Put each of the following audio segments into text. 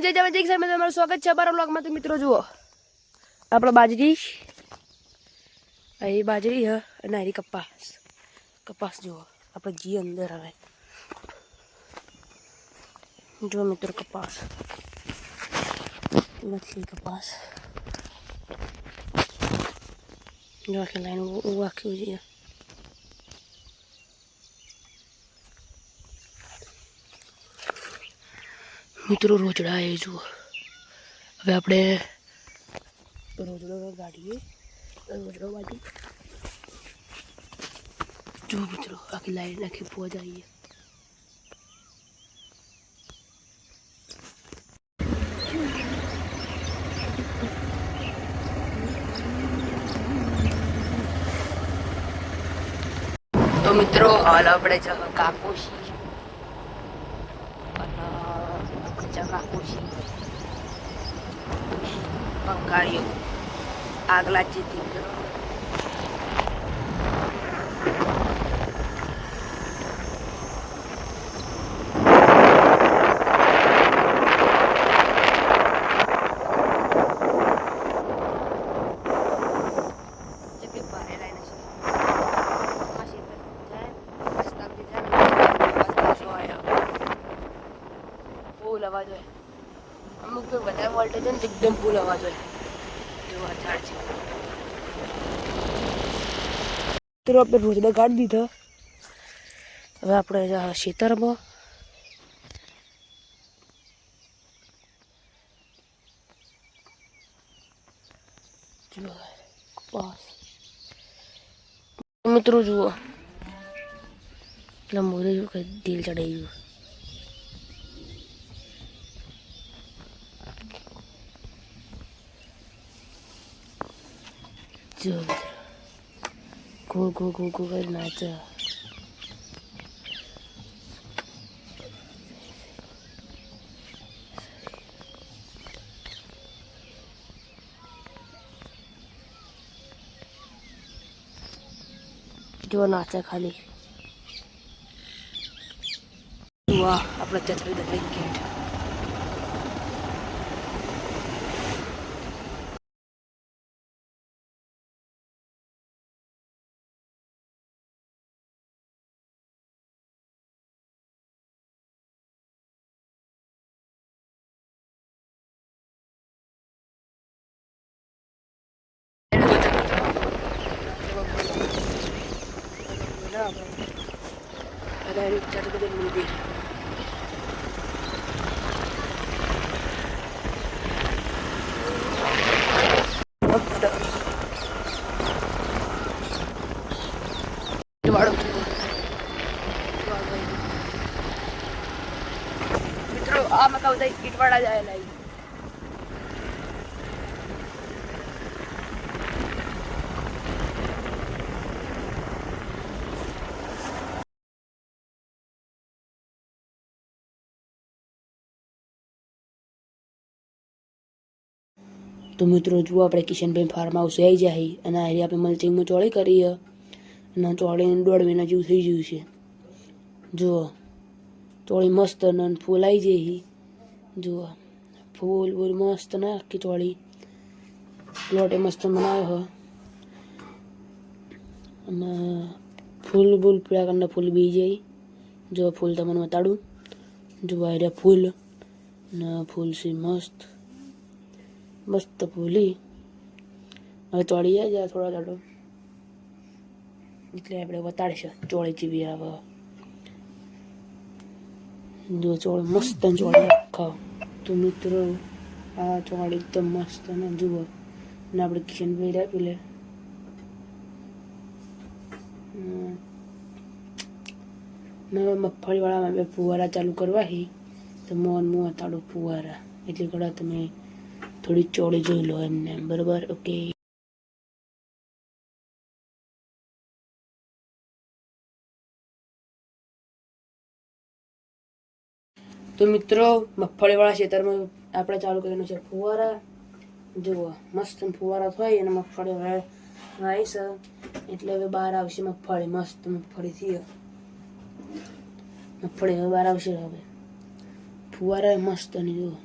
જય જય જય સાહેબ તમારું સ્વાગત છે અમારા બ્લોગમાં. તો મિત્રો જુઓ આપણો બાજરી, અહીં બાજરી હ અને અહીં કપાસ જુઓ આપણે જી અંદર આવે જો મિત્રો કપાસ નથી કપાસ જો આખી લાઈન વાખ્યું છે. મિત્રો રોજડા એ જુઓ હવે આપણે રોજડો ગાડીએ રોજડો વાટી જો મિત્રો આખી લાઈન આખી પહોંચ આવીએ. તો મિત્રો હાલ આપણે છે કાકોશી બંગાળીઓ આગલા ચીતી ફૂલ અવાજ હોય અમુક તો વધારે વોલ્ટેજ હોય ને એકદમ ફૂલ અવાજ હોય એવા ઝાડ છે. તો આપણે રોજડા કાઢી દીધા. હવે આપણે ખેતરમાં કપાસ મિત્રો જુઓ એટલે મોરે દિલ ચડાઈ ગયું. જો ગોળ ગોળ ગોળ ગોળ કરી નાચે. જો નાચે ખાલી વાહ આપણે ચતરી દબાઈ gate. ada cara bikin mundur. મિત્રો આ મેં કહું ઈટવાડા જાય લાઈ. તો મિત્રો જુઓ આપણે કિશનભાઈ ફાર્મ હાઉસ આવી જાય અને આ આપણે મલ્ચિંગમાં ચોળી કરીએ અને ચોળીને 1.5 મહિના જેવું થઈ ગયું છે. જુઓ ચોળી મસ્ત અને ફૂલ આવી જાય. જુઓ ફૂલ ફૂલ મસ્ત ને આખી ચોળી પ્લોટે મસ્ત બનાવ્યો અને ફૂલ ફૂલ પીળા કલરના ફૂલ બી જાય. જો ફૂલ તમને બતાડું જુઓ આ ફૂલ ને ફૂલ છે મસ્ત મસ્ત ફૂલી. હવે ચોળી જાય થોડા દાડો એટલે આપણે બતાડશે ચોળી જેવી આવે. જો ચોળ મસ્ત ચોળી આખા. તો મિત્રો આ ચોળી એકદમ મસ્ત ને જુઓ ને આપણે કિશનભાઈ આપી લે મગફળીવાળામાં બે ફુવારા ચાલુ કરવા તો મોન તાડું ફુવારા એટલે કડા તમે થોડી ચોળી જોઈ લો એમને બરાબર. ઓકે તો મિત્રો મગફળીવાળા ખેતરમાં આપણે ચાલુ કરીને છે ફુવારા. જુઓ મસ્ત ફુવારા થાય અને મગફળી હવે વાવીશ એટલે હવે બહાર આવશે મગફળી. મસ્ત મગફળી થઈ મગફળી હવે બહાર આવશે. હવે ફુવારા મસ્ત અને જુઓ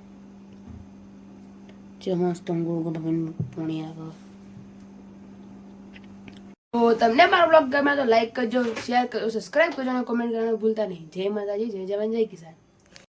જે મસ્ત ગોળ ગોળ પાણી આવે. તો તમને મારો બ્લોગ ગમે તો લાઈક કરજો, શેર કરજો, સબસ્ક્રાઇબ કરજો અને કોમેન્ટ કરવાનું ભૂલતા નહીં. જય માતાજી, જય જવાન, જય કિસાન.